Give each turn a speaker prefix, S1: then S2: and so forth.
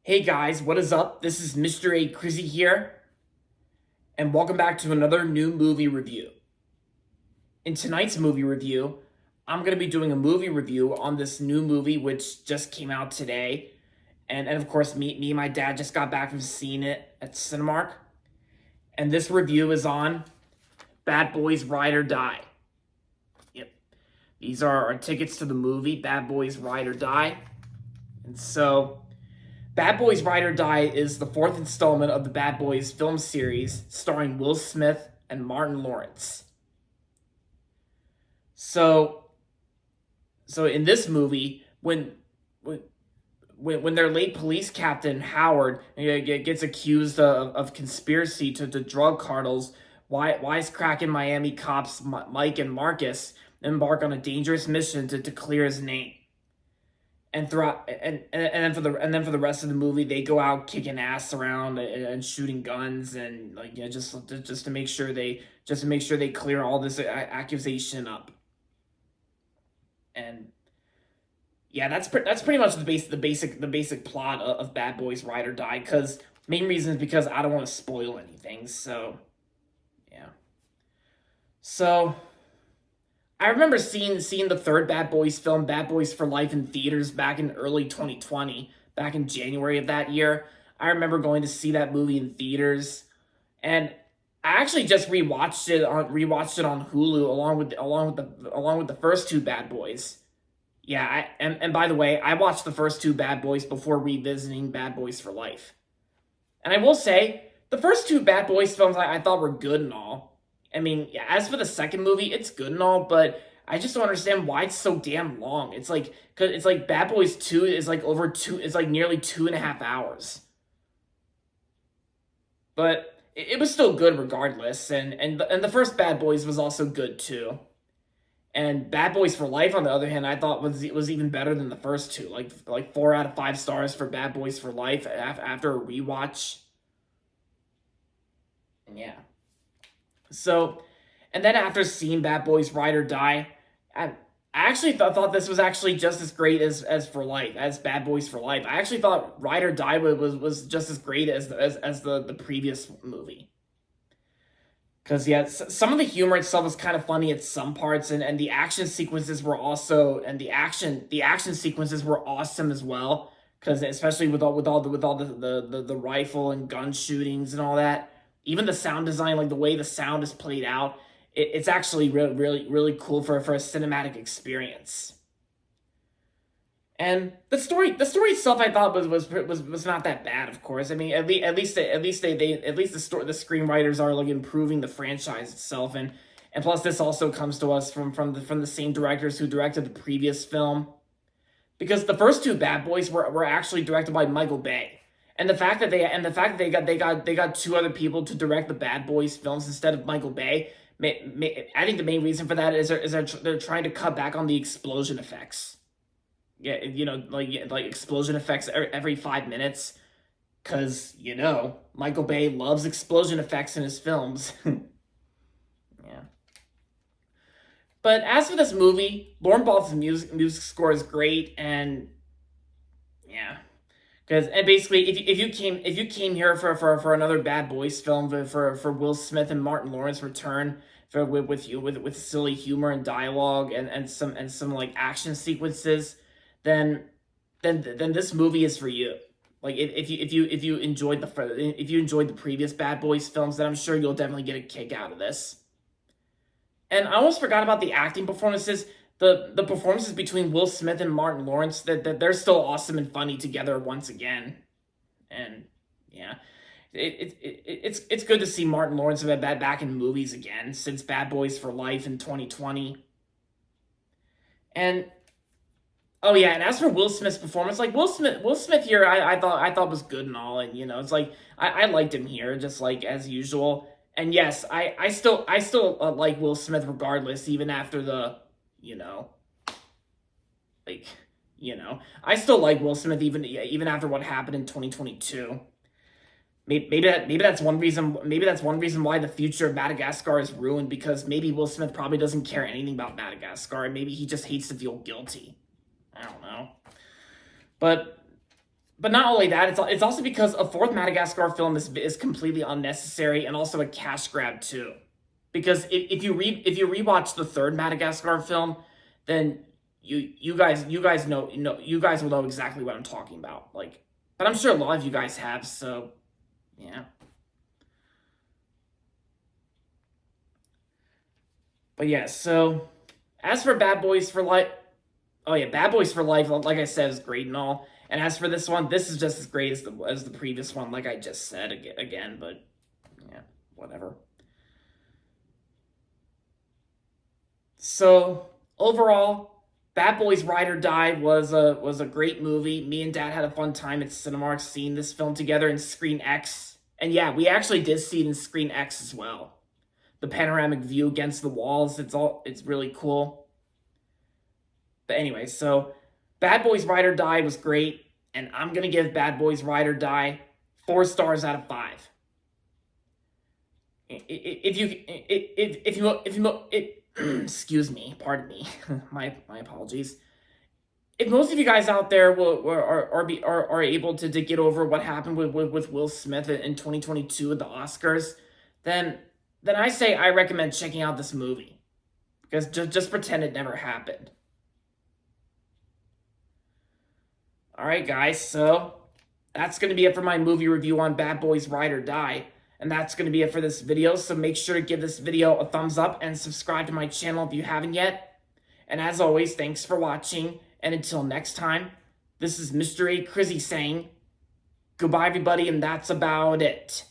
S1: Hey guys, what is up? This is Mr. A. Crizzy here, and welcome back to another new movie review. In tonight's movie review, I'm going to be doing a movie review on this new movie which just came out today. And of course, me and my dad just got back from seeing it at Cinemark. And this review is on Bad Boys Ride or Die. Yep. These are our tickets to the movie, Bad Boys Ride or Die. And so, Bad Boys Ride or Die is the fourth installment of the Bad Boys film series starring Will Smith and Martin Lawrence. So in this movie, when their late police captain Howard gets accused of conspiracy to drug cartels, wisecracking Miami cops Mike and Marcus embark on a dangerous mission to clear his name. And throughout, and then for the rest of the movie, they go out kicking ass around and shooting guns and just to make sure they clear all this accusation up. And yeah, that's pretty much the basic plot of Bad Boys Ride or Die. Because main reason is because I don't want to spoil anything. So yeah. So I remember seeing the third Bad Boys film, Bad Boys for Life, in theaters back in early 2020, back in January of that year. I remember going to see that movie in theaters, and I actually just rewatched it on Hulu along with the first two Bad Boys. Yeah, and by the way, I watched the first two Bad Boys before revisiting Bad Boys for Life. And I will say, the first two Bad Boys films I thought were good and all. I mean, yeah, as for the second movie, it's good and all, but I just don't understand why it's so damn long. Cause it's like Bad Boys 2 is like it's like nearly 2.5 hours. But it was still good regardless, and the first Bad Boys was also good too. And Bad Boys for Life, on the other hand, I thought was even better than the first two. Like 4 out of 5 stars for Bad Boys for Life after a rewatch. And yeah. So, and then after seeing Bad Boys Ride or Die, I actually thought this was actually just as great as for Life, as Bad Boys for Life. I actually thought Ride or Die was just as great as the previous movie. Because yeah, some of the humor itself was kind of funny at some parts, and the action sequences were also, and the action sequences were awesome as well. Because especially with all the rifle and gun shootings and all that. Even the sound design, like the way the sound is played out, it's actually really cool for a cinematic experience. And the story itself, I thought was not that bad. Of course, I mean, at least the screenwriters are like improving the franchise itself, and plus this also comes to us from the same directors who directed the previous film, because the first two Bad Boys were actually directed by Michael Bay. And the fact that they got two other people to direct the Bad Boys films instead of Michael Bay, I think the main reason for that is they're trying to cut back on the explosion effects. Yeah, like explosion effects every 5 minutes, because Michael Bay loves explosion effects in his films. Yeah. But as for this movie, Lorne Balfe's music score is great, and yeah. And basically, if you came here for another Bad Boys film, for Will Smith and Martin Lawrence return, with silly humor and dialogue and some like action sequences, then this movie is for you. Like if you enjoyed the previous Bad Boys films, then I'm sure you'll definitely get a kick out of this. And I almost forgot about the acting performances. The performances between Will Smith and Martin Lawrence, that they're still awesome and funny together once again. And yeah, it's good to see Martin Lawrence back in movies again since Bad Boys for Life in 2020. And oh yeah, and as for Will Smith's performance, like Will Smith here, I thought was good and all, and it's like I liked him here just like as usual. And yes, I still like Will Smith regardless, even after the I still like Will Smith even after what happened in 2022. Maybe that's one reason. Maybe that's one reason why the future of Madagascar is ruined, because maybe Will Smith probably doesn't care anything about Madagascar, and maybe he just hates to feel guilty. I don't know, but but not only that, it's also because a fourth Madagascar film is completely unnecessary and also a cash grab too. Because if you rewatch the third Madagascar film, then you guys you guys will know exactly what I'm talking about. Like, but I'm sure a lot of you guys have, so yeah. But yeah, so as for Bad Boys for Life, oh yeah, Bad Boys for Life, like I said, is great and all. And as for this one, this is just as great as the previous one, like I just said again. But yeah, whatever. So overall, Bad Boys Ride or Die was a great movie. Me and Dad had a fun time at Cinemark seeing this film together in Screen X, and yeah, we actually did see it in Screen X as well. The panoramic view against the walls, it's really cool. But anyway, so Bad Boys Ride or Die was great, and I'm gonna give Bad Boys Ride or Die 4 stars out of 5. If you excuse me, pardon me, my apologies. If most of you guys out there are able to get over what happened with Will Smith in 2022 at the Oscars, then I say I recommend checking out this movie, because just pretend it never happened. All right, guys, so that's going to be it for my movie review on Bad Boys Ride or Die. And that's going to be it for this video, so make sure to give this video a thumbs up and subscribe to my channel if you haven't yet. And as always, thanks for watching, and until next time, this is Mr. A. Crizzy saying, goodbye everybody, and that's about it.